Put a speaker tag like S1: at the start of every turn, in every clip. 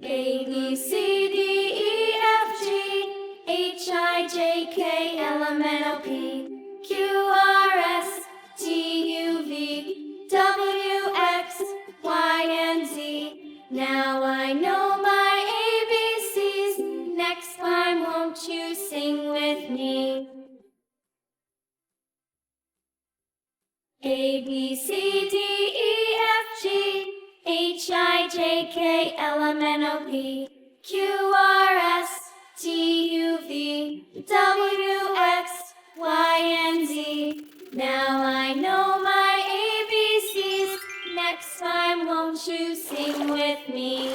S1: A, B, C, D, E, F, G, H, I, J, K, L, M, N, O, P, Q, R, S, T, U, V, W, X, Y, and Z. Now I know my ABCs. Next time, won't you sing with me? A, B, C, D, E, F, G, H, I, J, K, L, M, N, O, P, Q, R, S, T, U, V, W, X, Y, and Z. Now I know my ABCs. Next time, won't you sing with me?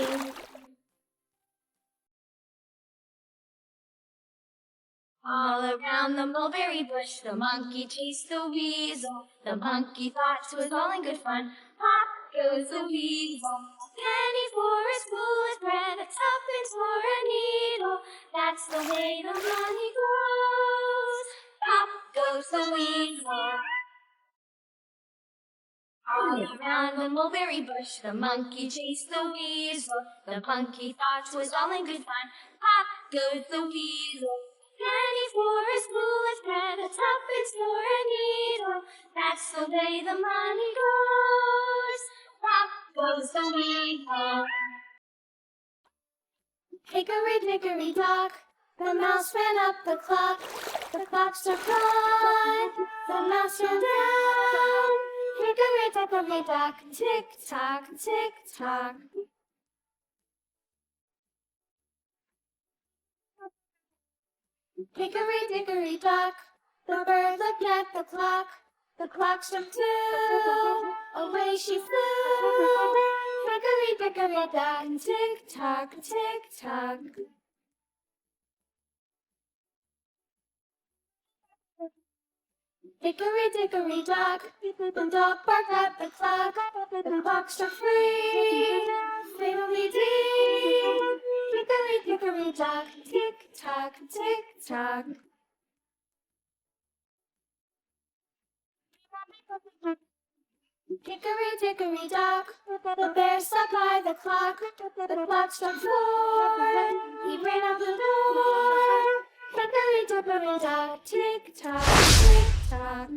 S1: All around the mulberry bush, the monkey chased the weasel. The monkey thought 'twas all in good fun. Pop goes the weasel. A penny for a spool of thread, a tuppence for a needle. That's the way the money goes. Pop goes the weasel. All around the mulberry bush, the monkey chased the weasel. The monkey thought 'twas all in good fun. Pop goes the weasel. Penny for a spool of thread, a tuppence for a needle. That's the way the money goes. Pop goes the weasel. Hickory dickory dock, the mouse ran up the clock. The clock struck one, the mouse ran down. Hickory dickory dock, tick tock, tick tock. Hickory dickory dock, the bird looked at the clock. The clock struck two, away she flew. Hickory dickory dock, tick tock, tick tock. Hickory dickory dock, the dog barked at the clock. The clock struck three, fiddly-dee. Hickory dickory dock, tick tock, tick tock. Hickory dickory dock, the bear sat by the clock. The clock struck four, he ran out the door. Hickory dickory dock, tick tock, tick tock.